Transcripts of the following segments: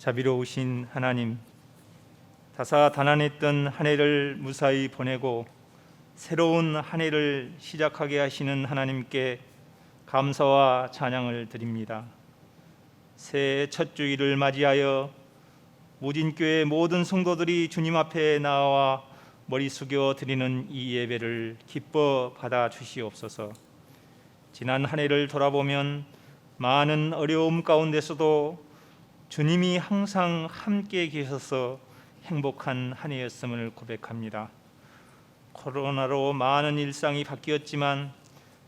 자비로우신 하나님, 다사다난했던 한 해를 무사히 보내고 새로운 한 해를 시작하게 하시는 하나님께 감사와 찬양을 드립니다. 새해 첫 주일을 맞이하여 무진교회 모든 성도들이 주님 앞에 나와 머리 숙여 드리는 이 예배를 기뻐 받아 주시옵소서. 지난 한 해를 돌아보면 많은 어려움 가운데서도 주님이 항상 함께 계셔서 행복한 한 해였음을 고백합니다. 코로나로 많은 일상이 바뀌었지만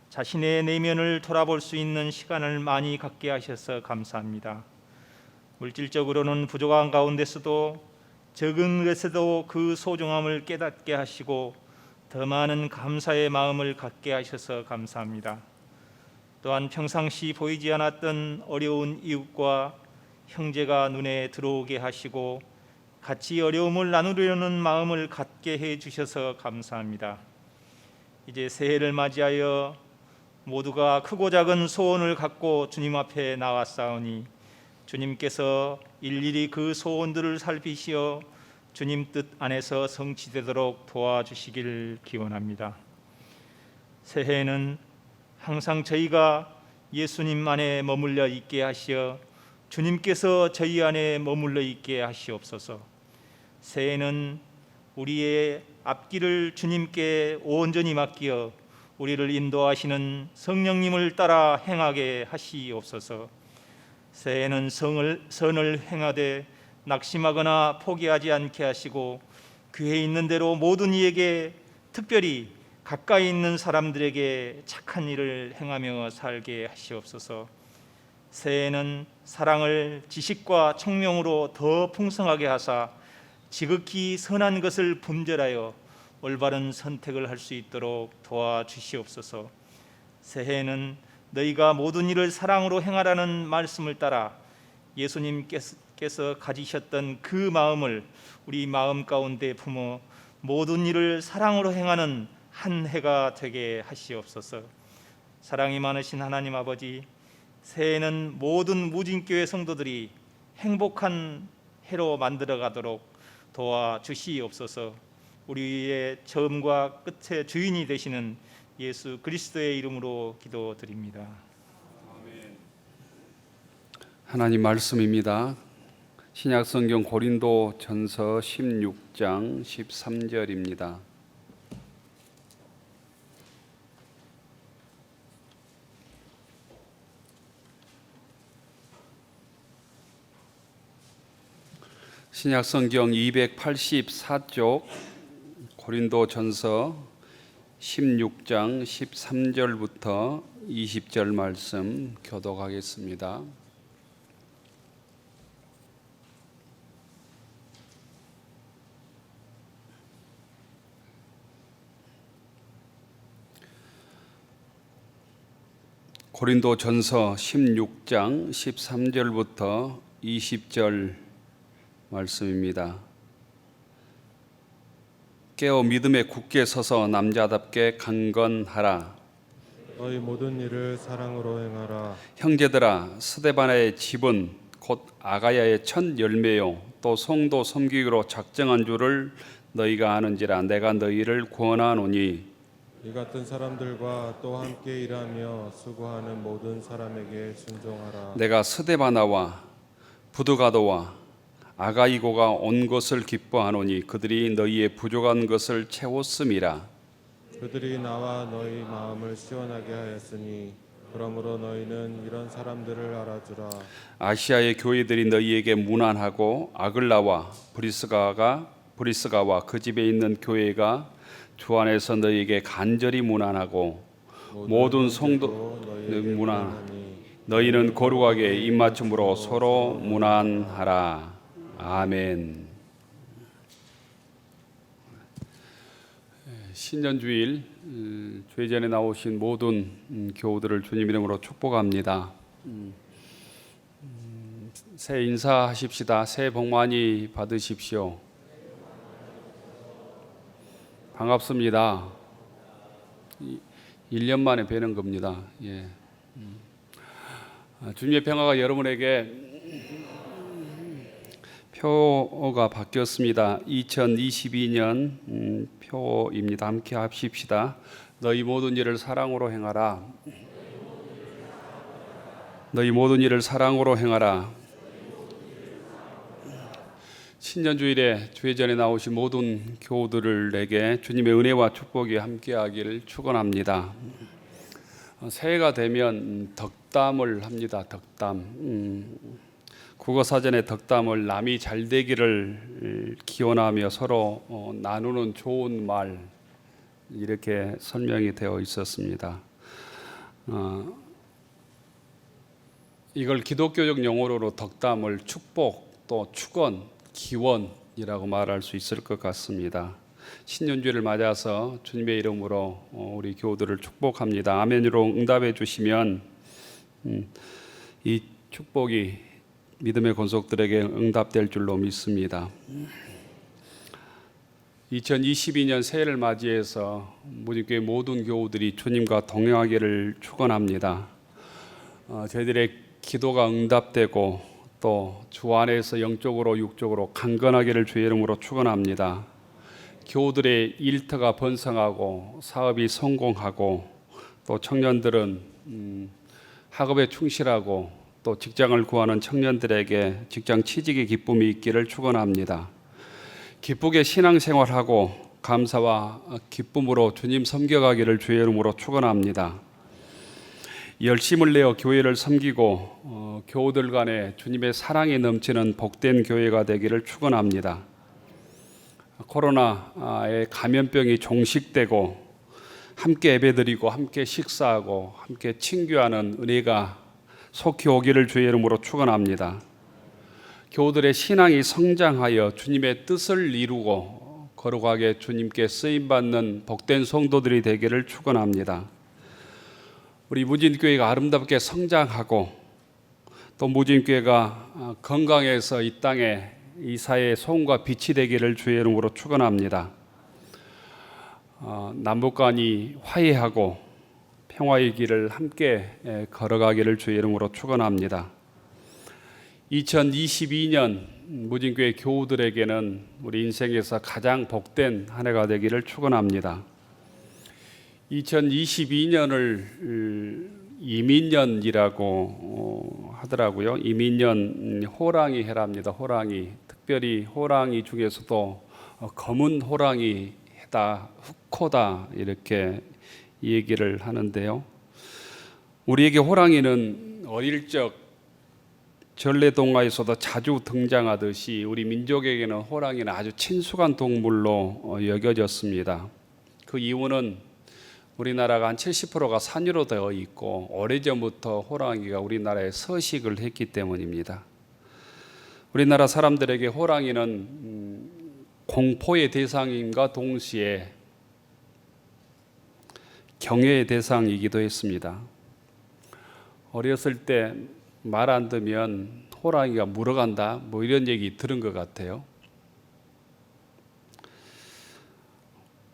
자신의 내면을 돌아볼 수 있는 시간을 많이 갖게 하셔서 감사합니다. 물질적으로는 부족한 가운데서도 적은 것에도 그 소중함을 깨닫게 하시고 더 많은 감사의 마음을 갖게 하셔서 감사합니다. 또한 평상시 보이지 않았던 어려운 이웃과 형제가 눈에 들어오게 하시고 같이 어려움을 나누려는 마음을 갖게 해 주셔서 감사합니다. 이제 새해를 맞이하여 모두가 크고 작은 소원을 갖고 주님 앞에 나왔사오니 주님께서 일일이 그 소원들을 살피시어 주님 뜻 안에서 성취되도록 도와주시길 기원합니다. 새해에는 항상 저희가 예수님 안에 머물러 있게 하시어 주님께서 저희 안에 머물러 있게 하시옵소서. 새해는 우리의 앞길을 주님께 온전히 맡기어 우리를 인도하시는 성령님을 따라 행하게 하시옵소서. 새해는 선을 행하되 낙심하거나 포기하지 않게 하시고 귀에 있는 대로 모든 이에게, 특별히 가까이 있는 사람들에게 착한 일을 행하며 살게 하시옵소서. 새해에는 사랑을 지식과 청명으로 더 풍성하게 하사 지극히 선한 것을 분별하여 올바른 선택을 할 수 있도록 도와주시옵소서. 새해에는 너희가 모든 일을 사랑으로 행하라는 말씀을 따라 예수님께서 가지셨던 그 마음을 우리 마음 가운데 품어 모든 일을 사랑으로 행하는 한 해가 되게 하시옵소서. 사랑이 많으신 하나님 아버지, 새해에는 모든 무진교회 성도들이 행복한 해로 만들어가도록 도와주시옵소서. 우리의 처음과 끝의 주인이 되시는 예수 그리스도의 이름으로 기도드립니다. 하나님 말씀입니다. 신약성경 고린도전서 16장 13절입니다. 신약성경 284쪽 고린도전서 16장 13절부터 20절 말씀 교독하겠습니다. 고린도전서 16장 13절부터 20절 말씀입니다. 깨어 믿음에 굳게 서서 남자답게 강건하라. 너희 모든 일을 사랑으로 행하라. 형제들아, 스데반의 집은 곧 아가야의 첫 열매요 또 성도 섬기기로 작정한 줄을 너희가 아는지라. 내가 너희를 권하노니 이 같은 사람들과 또 함께 일하며 수고하는 모든 사람에게 순종하라. 내가 스데바나와 부드가도와 아가이고가 온 것을 기뻐하노니 그들이 너희의 부족한 것을 채웠음이라. 그들이 나와 너희 마음을 시원하게 하였으니 그러므로 너희는 이런 사람들을 알아주라. 아시아의 교회들이 너희에게 문안하고 아글라와 브리스가와 그 집에 있는 교회가 주 안에서 너희에게 간절히 문안하고 모든 성도 문안. 너희는 거룩하게 입맞춤으로 서로 문안하라. 아멘. 신년주일 주회전에 나오신 모든 교우들을 주님 이름으로 축복합니다. 새해 인사하십시다. 새해 복 많이 받으십시오. 반갑습니다. 1년 만에 뵈는 겁니다. 예. 주님의 평화가 여러분에게 표가 바뀌었습니다. 2022년 표입니다. 함께 합시다. 너희 모든 일을 사랑으로 행하라. 너희 모든 일을 사랑으로 행하라. 신년주일에 주회전에 나오신 모든 교우들에게 주님의 은혜와 축복이 함께하기를 축원합니다. 새해가 되면 덕담을 합니다. 덕담. 국어사전에 덕담을 남이 잘 되기를 기원하며 서로 나누는 좋은 말, 이렇게 설명이 되어 있었습니다. 이걸 기독교적 용어로 덕담을 축복, 또 축원, 기원이라고 말할 수 있을 것 같습니다. 신년주를 맞아서 주님의 이름으로 우리 교우들을 축복합니다. 아멘으로 응답해 주시면 이 축복이 믿음의 권속들에게 응답될 줄로 믿습니다. 2022년 새해를 맞이해서 무진교회 모든 교우들이 주님과 동행하기를 축원합니다. 저희들의 기도가 응답되고 또 주 안에서 영적으로 육적으로 강건하기를 주의 이름으로 축원합니다. 교우들의 일터가 번성하고 사업이 성공하고 또 청년들은 학업에 충실하고 또 직장을 구하는 청년들에게 직장 취직의 기쁨이 있기를 축원합니다. 기쁘게 신앙생활하고 감사와 기쁨으로 주님 섬겨가기를 주의 이름으로 축원합니다. 열심을 내어 교회를 섬기고 교우들 간에 주님의 사랑이 넘치는 복된 교회가 되기를 축원합니다. 코로나의 감염병이 종식되고 함께 예배드리고 함께 식사하고 함께 친교하는 은혜가 속히 오기를 주의 이름으로 축원합니다. 교우들의 신앙이 성장하여 주님의 뜻을 이루고 거룩하게 주님께 쓰임받는 복된 성도들이 되기를 축원합니다. 우리 무진교회가 아름답게 성장하고 또 무진교회가 건강해서 이 땅에 이 사회의 소금과 빛이 되기를 주의 이름으로 축원합니다. 남북간이 화해하고 평화의 길을 함께 걸어가기를 주의 이름으로 축원합니다. 2022년 무진교회 교우들에게는 우리 인생에서 가장 복된 한 해가 되기를 축원합니다. 2022년을 이민년이라고 하더라고요. 이민년 호랑이 해랍니다. 호랑이. 특별히 호랑이 중에서도 검은 호랑이 해다, 흑호다, 이렇게 얘기를 하는데요. 우리에게 호랑이는 어릴 적 전래동화에서도 자주 등장하듯이 우리 민족에게는 호랑이는 아주 친숙한 동물로 여겨졌습니다. 그 이유는 우리나라가 한 70%가 산유로 되어 있고 오래전부터 호랑이가 우리나라에 서식을 했기 때문입니다. 우리나라 사람들에게 호랑이는 공포의 대상임과 동시에 경외의 대상이기도 했습니다. 어렸을 때 말 안 듣면 호랑이가 물어간다, 뭐 이런 얘기 들은 것 같아요.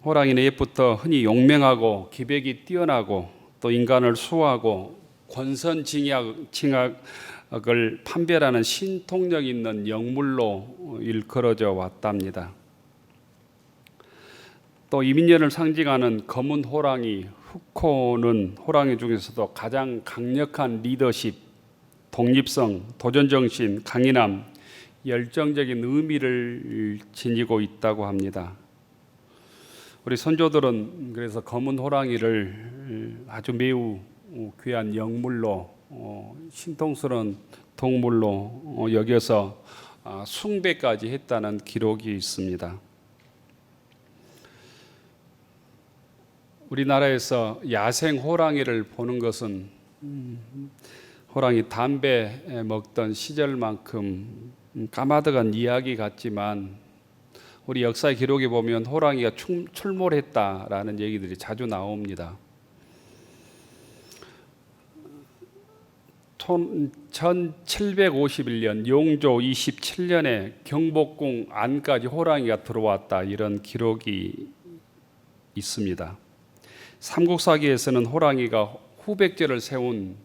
호랑이는 옛부터 흔히 용맹하고 기백이 뛰어나고 또 인간을 수호하고 권선징악을 판별하는 신통력 있는 영물로 일컬어져 왔답니다. 또 이민년을 상징하는 검은 호랑이, 흑호는 호랑이 중에서도 가장 강력한 리더십, 독립성, 도전정신, 강인함, 열정적인 의미를 지니고 있다고 합니다. 우리 선조들은 그래서 검은 호랑이를 아주 매우 귀한 영물로, 신통스러운 동물로 여겨서 숭배까지 했다는 기록이 있습니다. 우리나라에서 야생 호랑이를 보는 것은 호랑이 담배 먹던 시절만큼 까마득한 이야기 같지만 우리 역사의 기록에 보면 호랑이가 출몰했다라는 얘기들이 자주 나옵니다. 1751년 용조 27년에 경복궁 안까지 호랑이가 들어왔다, 이런 기록이 있습니다. 삼국사기에서는 호랑이가 후백제를 세운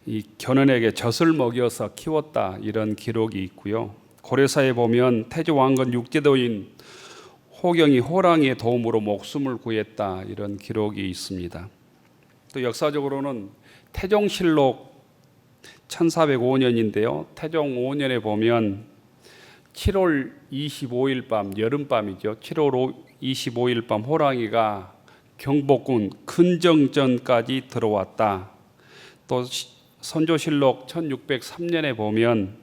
이 견훤에게 젖을 먹여서 키웠다, 이런 기록이 있고요. 고려사에 보면 태조 왕건 육제도인 호경이 호랑이의 도움으로 목숨을 구했다, 이런 기록이 있습니다. 또 역사적으로는 태종실록 1405년인데요. 태종 5년에 보면 7월 25일 밤, 여름밤이죠. 7월 25일 밤 호랑이가 경복궁 근정전까지 들어왔다. 또 선조실록 1603년에 보면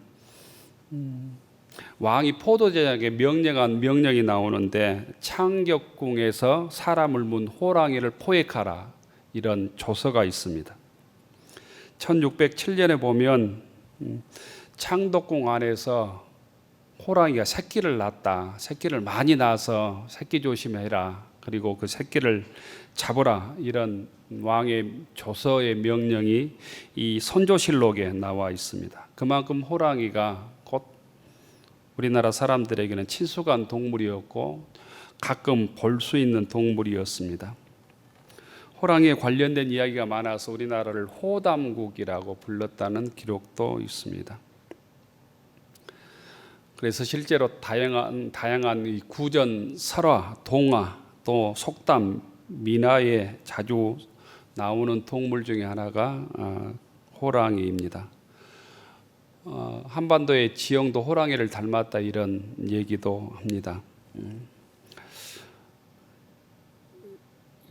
왕이 포도제작에 명령한 명령이 나오는데 창격궁에서 사람을 문 호랑이를 포획하라, 이런 조서가 있습니다. 1607년에 보면 창덕궁 안에서 호랑이가 새끼를 낳았다. 새끼를 많이 낳아서 새끼 조심해라. 그리고 그 새끼를 잡으라. 이런 왕의 조서의 명령이 이 선조실록에 나와 있습니다. 그만큼 호랑이가 곧 우리나라 사람들에게는 친숙한 동물이었고 가끔 볼 수 있는 동물이었습니다. 호랑이에 관련된 이야기가 많아서 우리나라를 호담국이라고 불렀다는 기록도 있습니다. 그래서 실제로 다양한 이 구전, 설화, 동화, 또 속담, 민화에 자주 나오는 동물 중에 하나가 호랑이입니다. 한반도의 지형도 호랑이를 닮았다, 이런 얘기도 합니다.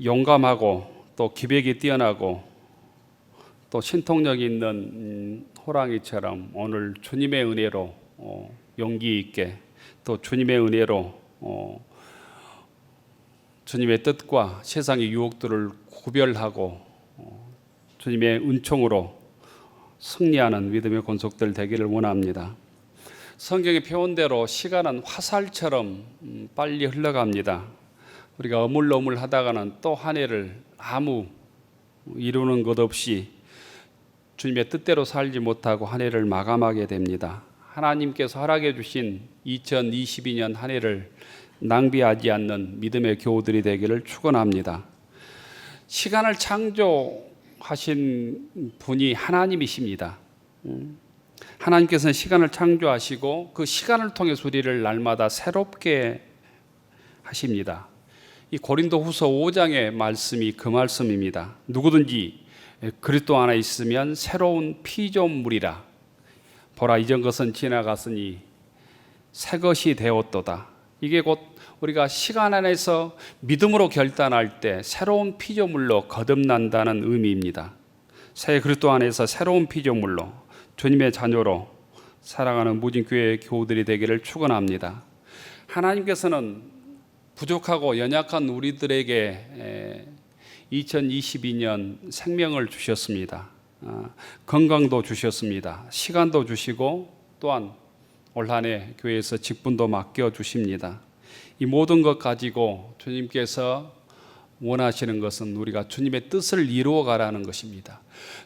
용감하고 또 기백이 뛰어나고 또 신통력이 있는 호랑이처럼 오늘 주님의 은혜로 용기 있게, 또 주님의 은혜로 주님의 뜻과 세상의 유혹들을 구별하고 주님의 은총으로 승리하는 믿음의 권속들 되기를 원합니다. 성경의 표현대로 시간은 화살처럼 빨리 흘러갑니다. 우리가 어물어물 하다가는 또 한 해를 아무 이루는 것 없이 주님의 뜻대로 살지 못하고 한 해를 마감하게 됩니다. 하나님께서 허락해 주신 2022년 한 해를 낭비하지 않는 믿음의 교우들이 되기를 축원합니다. 시간을 창조하신 분이 하나님이십니다. 하나님께서는 시간을 창조하시고 그 시간을 통해서 우리를 날마다 새롭게 하십니다. 이 고린도후서 5장의 말씀이 그 말씀입니다. 누구든지 그리스도 안에 있으면 새로운 피조물이라. 보라, 이전 것은 지나갔으니 새 것이 되었도다. 이게 곧 우리가 시간 안에서 믿음으로 결단할 때 새로운 피조물로 거듭난다는 의미입니다. 새 그리스도 안에서 새로운 피조물로 주님의 자녀로 살아가는 무진교회 교우들이 되기를 축원합니다. 하나님께서는 부족하고 연약한 우리들에게 2022년 생명을 주셨습니다. 건강도 주셨습니다. 시간도 주시고 또한 올 한 해 교회에서 직분도 맡겨 주십니다. 이 모든 것 가지고 주님께서 원하시는 것은 우리가 주님의 뜻을 이루어 가라는 것입니다.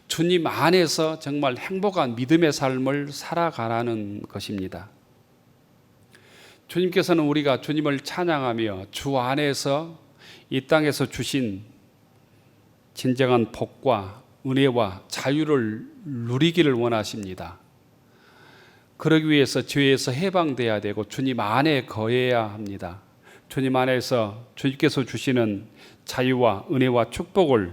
주님 안에서 정말 행복한 믿음의 삶을 살아가라는 것입니다. 주님께서는 우리가 주님을 찬양하며 주 안에서 이 땅에서 주신 진정한 복과 은혜와 자유를 누리기를 원하십니다. 그러기 위해서 죄에서 해방돼야 되고 주님 안에 거해야 합니다. 주님 안에서 주님께서 주시는 자유와 은혜와 축복을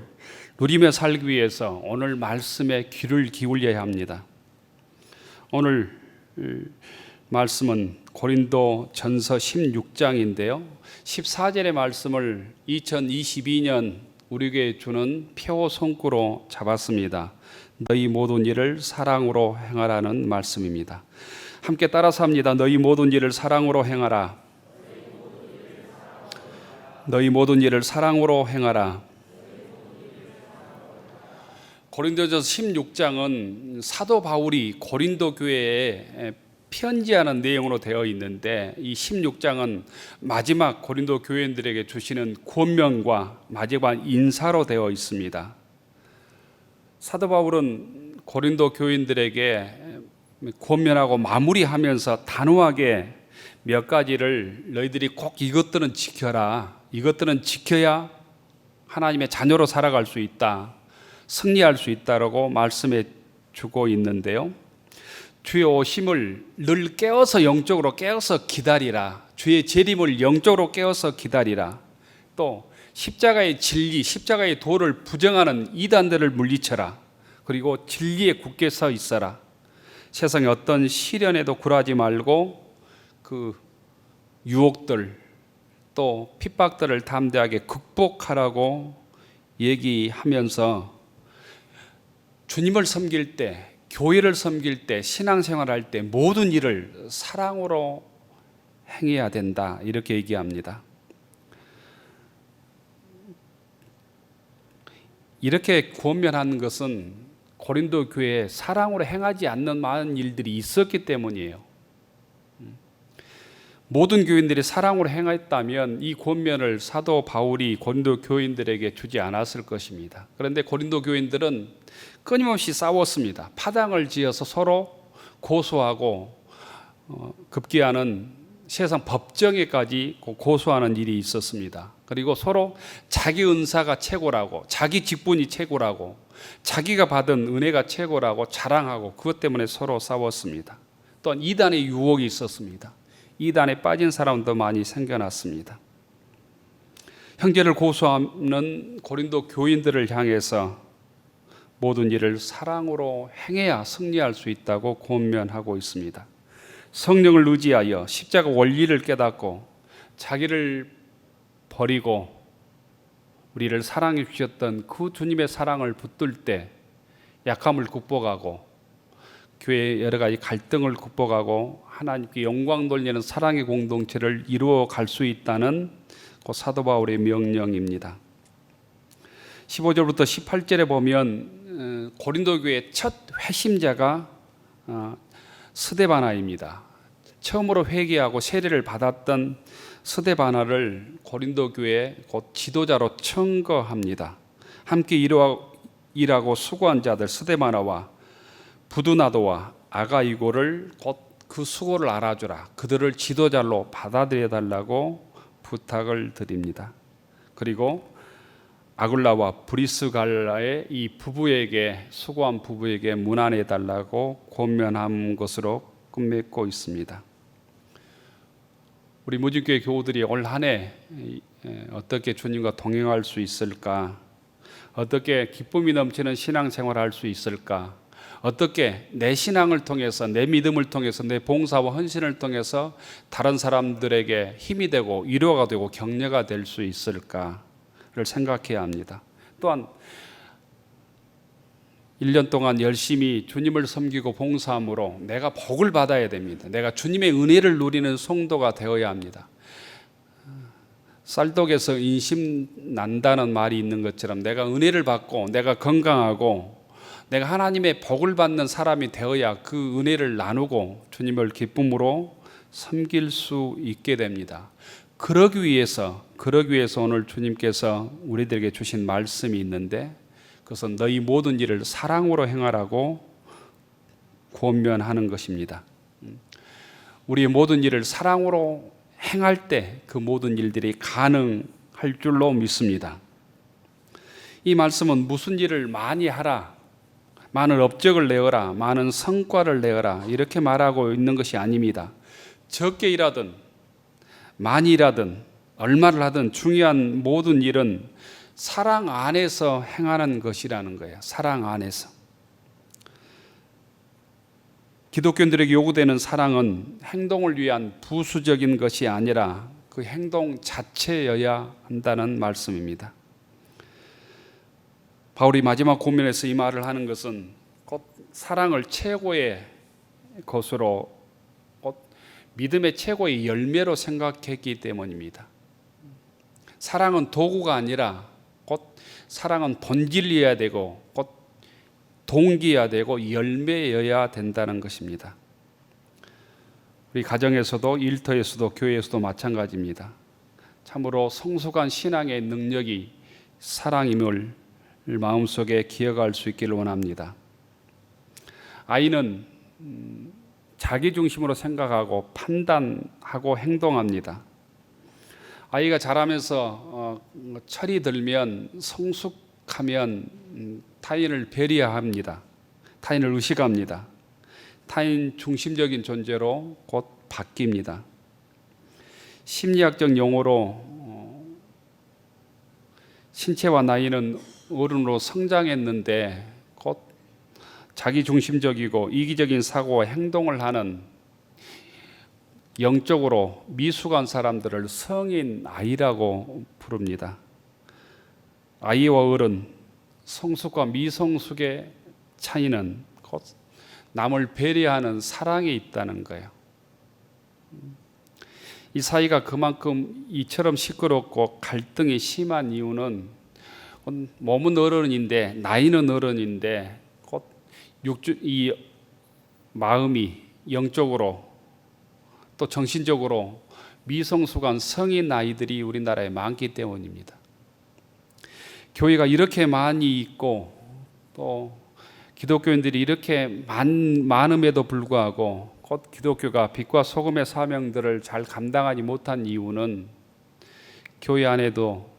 누리며 살기 위해서 오늘 말씀에 귀를 기울여야 합니다. 오늘 말씀은 고린도 전서 16장인데요. 14절의 말씀을 2022년 우리에게 주는 표 손구로 잡았습니다. 너희 모든 일을 사랑으로 행하라는 말씀입니다. 함께 따라서 합니다. 너희 모든 일을 사랑으로 행하라. 너희 모든 일을 사랑으로 행하라. 고린도전서 16장은 사도 바울이 고린도 교회에 편지하는 내용으로 되어 있는데 이 16장은 마지막 고린도 교회인들에게 주시는 권면과 마지막 인사로 되어 있습니다. 사도 바울은 고린도 교인들에게 권면하고 마무리하면서 단호하게 몇 가지를 너희들이 꼭 이것들은 지켜라. 이것들은 지켜야 하나님의 자녀로 살아갈 수 있다. 승리할 수 있다라고 말씀해 주고 있는데요. 주의 오심을 늘 깨어서 영적으로 깨어서 기다리라. 주의 재림을 영적으로 깨어서 기다리라. 또 십자가의 진리, 십자가의 도를 부정하는 이단들을 물리쳐라. 그리고 진리에 굳게 서 있어라. 세상의 어떤 시련에도 굴하지 말고 그 유혹들 또 핍박들을 담대하게 극복하라고 얘기하면서 주님을 섬길 때, 교회를 섬길 때, 신앙생활할 때 모든 일을 사랑으로 행해야 된다, 이렇게 얘기합니다. 이렇게 권면하는 것은 고린도 교회에 사랑으로 행하지 않는 많은 일들이 있었기 때문이에요. 모든 교인들이 사랑으로 행했다면 이 권면을 사도 바울이 고린도 교인들에게 주지 않았을 것입니다. 그런데 고린도 교인들은 끊임없이 싸웠습니다. 파당을 지어서 서로 고소하고 급기야는 세상 법정에까지 고소하는 일이 있었습니다. 그리고 서로 자기 은사가 최고라고, 자기 직분이 최고라고, 자기가 받은 은혜가 최고라고 자랑하고 그것 때문에 서로 싸웠습니다. 또한 이단의 유혹이 있었습니다. 이단에 빠진 사람도 많이 생겨났습니다. 형제를 고소하는 고린도 교인들을 향해서 모든 일을 사랑으로 행해야 승리할 수 있다고 권면하고 있습니다. 성령을 의지하여 십자가 원리를 깨닫고 자기를 버리고 우리를 사랑해 주셨던 그 주님의 사랑을 붙들 때 약함을 극복하고 교회의 여러 가지 갈등을 극복하고 하나님께 영광 돌리는 사랑의 공동체를 이루어 갈 수 있다는 그 사도 바울의 명령입니다. 15절부터 18절에 보면 고린도 교회의 첫 회심자가 스데바나입니다. 처음으로 회개하고 세례를 받았던 스데바나를 고린도 교회 곧 지도자로 청거합니다. 함께 일하고 수고한 자들 스데바나와 부두나도와 아가이고를 곧 그 수고를 알아주라. 그들을 지도자로 받아들여 달라고 부탁을 드립니다. 그리고 아굴라와 브리스갈라의 이 부부에게, 수고한 부부에게 문안해 달라고 권면한 것으로 끝맺고 있습니다. 우리 무진교회 교우들이 올 한 해 어떻게 주님과 동행할 수 있을까? 어떻게 기쁨이 넘치는 신앙생활을 할 수 있을까? 어떻게 내 신앙을 통해서, 내 믿음을 통해서, 내 봉사와 헌신을 통해서 다른 사람들에게 힘이 되고 위로가 되고 격려가 될 수 있을까를 생각해야 합니다. 또한 1년 동안 열심히 주님을 섬기고 봉사함으로 내가 복을 받아야 됩니다. 내가 주님의 은혜를 누리는 성도가 되어야 합니다. 쌀독에서 인심 난다는 말이 있는 것처럼 내가 은혜를 받고 내가 건강하고 내가 하나님의 복을 받는 사람이 되어야 그 은혜를 나누고 주님을 기쁨으로 섬길 수 있게 됩니다. 그러기 위해서 오늘 주님께서 우리들에게 주신 말씀이 있는데 그것은 너희 모든 일을 사랑으로 행하라고 권면하는 것입니다. 우리의 모든 일을 사랑으로 행할 때 그 모든 일들이 가능할 줄로 믿습니다. 이 말씀은 무슨 일을 많이 하라, 많은 업적을 내어라, 많은 성과를 내어라 이렇게 말하고 있는 것이 아닙니다. 적게 일하든 많이 일하든 얼마를 하든 중요한 모든 일은 사랑 안에서 행하는 것이라는 거예요. 사랑 안에서. 기독교인들에게 요구되는 사랑은 행동을 위한 부수적인 것이 아니라 그 행동 자체여야 한다는 말씀입니다. 바울이 마지막 고면에서 이 말을 하는 것은 곧 사랑을 최고의 것으로, 곧 믿음의 최고의 열매로 생각했기 때문입니다. 사랑은 도구가 아니라 곧 사랑은 본질이어야 되고 곧 동기여야 되고 열매여야 된다는 것입니다. 우리 가정에서도 일터에서도 교회에서도 마찬가지입니다. 참으로 성숙한 신앙의 능력이 사랑임을 마음속에 기억할 수 있기를 원합니다. 아이는 자기 중심으로 생각하고 판단하고 행동합니다. 아이가 자라면서 철이 들면 성숙하면 타인을 배려합니다. 타인을 의식합니다. 타인 중심적인 존재로 곧 바뀝니다. 심리학적 용어로 신체와 나이는 어른으로 성장했는데 곧 자기 중심적이고 이기적인 사고와 행동을 하는 영적으로 미숙한 사람들을 성인 아이라고 부릅니다. 아이와 어른, 성숙과 미성숙의 차이는 곧 남을 배려하는 사랑에 있다는 거예요. 이 사이가 그만큼 이처럼 시끄럽고 갈등이 심한 이유는 몸은 어른인데 나이는 어른인데 곧 이 마음이 영적으로 또 정신적으로 미성숙한 성인 아이들이 우리나라에 많기 때문입니다. 교회가 이렇게 많이 있고 또 기독교인들이 이렇게 많음에도 불구하고 곧 기독교가 빛과 소금의 사명들을 잘 감당하지 못한 이유는 교회 안에도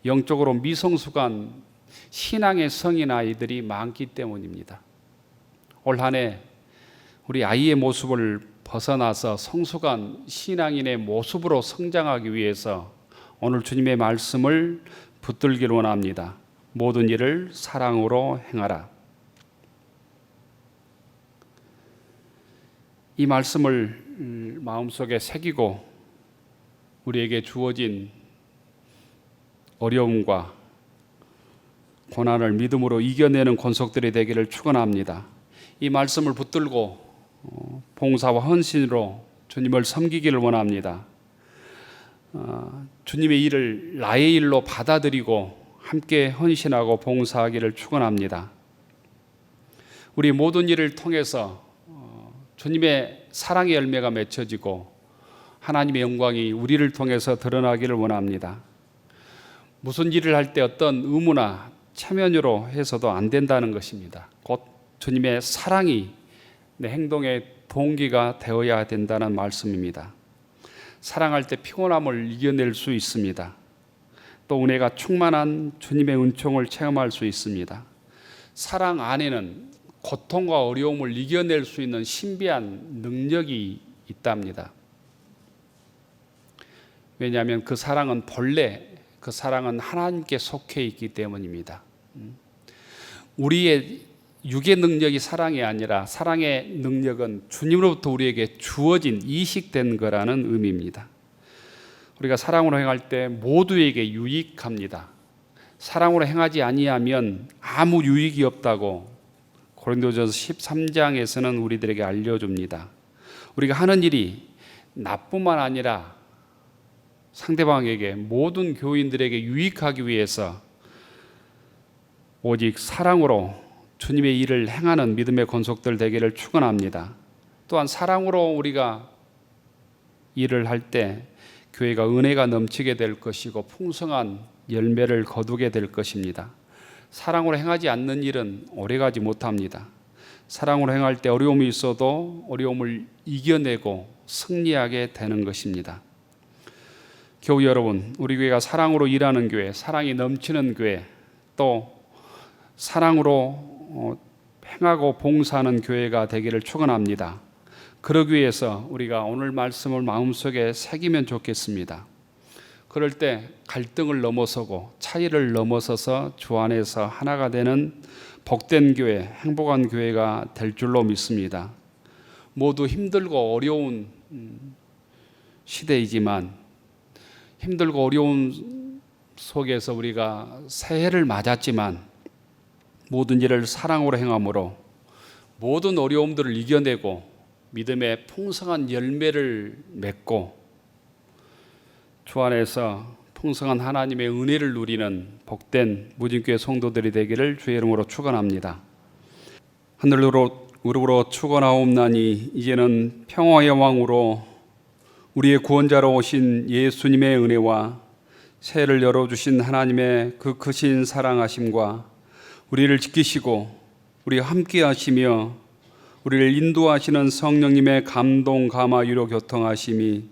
영적으로 미성숙한 신앙의 성인 아이들이 많기 때문입니다. 올 한 해 우리 아이의 모습을 벗어나서 성숙한 신앙인의 모습으로 성장하기 위해서 오늘 주님의 말씀을 붙들기를 원합니다. 모든 일을 사랑으로 행하라. 이 말씀을 마음속에 새기고 우리에게 주어진 어려움과 고난을 믿음으로 이겨내는 권속들이 되기를 축원합니다. 이 말씀을 붙들고 봉사와 헌신으로 주님을 섬기기를 원합니다. 주님의 일을 나의 일로 받아들이고 함께 헌신하고 봉사하기를 축원합니다. 우리 모든 일을 통해서 주님의 사랑의 열매가 맺혀지고 하나님의 영광이 우리를 통해서 드러나기를 원합니다. 무슨 일을 할 때 어떤 의무나 체면으로 해서도 안 된다는 것입니다. 곧 주님의 사랑이 내 행동의 동기가 되어야 된다는 말씀입니다. 사랑할 때 피곤함을 이겨낼 수 있습니다. 또 은혜가 충만한 주님의 은총을 체험할 수 있습니다. 사랑 안에는 고통과 어려움을 이겨낼 수 있는 신비한 능력이 있답니다. 왜냐하면 그 사랑은 본래 그 사랑은 하나님께 속해 있기 때문입니다. 우리의 육의 능력이 사랑이 아니라 사랑의 능력은 주님으로부터 우리에게 주어진 이식된 거라는 의미입니다. 우리가 사랑으로 행할 때 모두에게 유익합니다. 사랑으로 행하지 아니하면 아무 유익이 없다고 고린도전서 13장에서는 우리들에게 알려줍니다. 우리가 하는 일이 나뿐만 아니라 상대방에게 모든 교인들에게 유익하기 위해서 오직 사랑으로 주님의 일을 행하는 믿음의 권속들 되기를 축원합니다. 또한 사랑으로 우리가 일을 할 때 교회가 은혜가 넘치게 될 것이고 풍성한 열매를 거두게 될 것입니다. 사랑으로 행하지 않는 일은 오래가지 못합니다. 사랑으로 행할 때 어려움이 있어도 어려움을 이겨내고 승리하게 되는 것입니다. 교우 여러분, 우리 교회가 사랑으로 일하는 교회, 사랑이 넘치는 교회, 또 사랑으로 행하고 봉사하는 교회가 되기를 축원합니다. 그러기 위해서 우리가 오늘 말씀을 마음속에 새기면 좋겠습니다. 그럴 때 갈등을 넘어서고 차이를 넘어서서 주 안에서 하나가 되는 복된 교회, 행복한 교회가 될 줄로 믿습니다. 모두 힘들고 어려운 시대이지만 힘들고 어려운 속에서 우리가 새해를 맞았지만 모든 일을 사랑으로 행함으로 모든 어려움들을 이겨내고 믿음의 풍성한 열매를 맺고 주 안에서 풍성한 하나님의 은혜를 누리는 복된 무진교회 성도들이 되기를 주의 이름으로 축원합니다. 하늘으로 축원하옵나니 이제는 평화의 왕으로 우리의 구원자로 오신 예수님의 은혜와 새해를 열어주신 하나님의 그 크신 사랑하심과 우리를 지키시고 우리와 함께 하시며 우리를 인도하시는 성령님의 감동, 감화, 유로, 교통하심이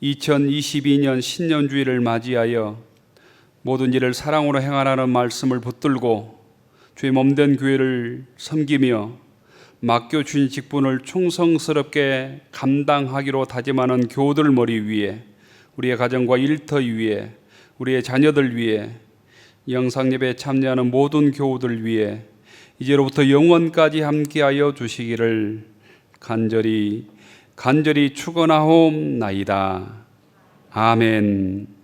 2022년 신년주일을 맞이하여 모든 일을 사랑으로 행하라는 말씀을 붙들고 주의 몸된 교회를 섬기며 맡겨주신 직분을 충성스럽게 감당하기로 다짐하는 교우들 머리 위에, 우리의 가정과 일터 위에, 우리의 자녀들 위에, 영상예배에 참여하는 모든 교우들 위에 이제로부터 영원까지 함께하여 주시기를 간절히 축원하옵나이다. 아멘.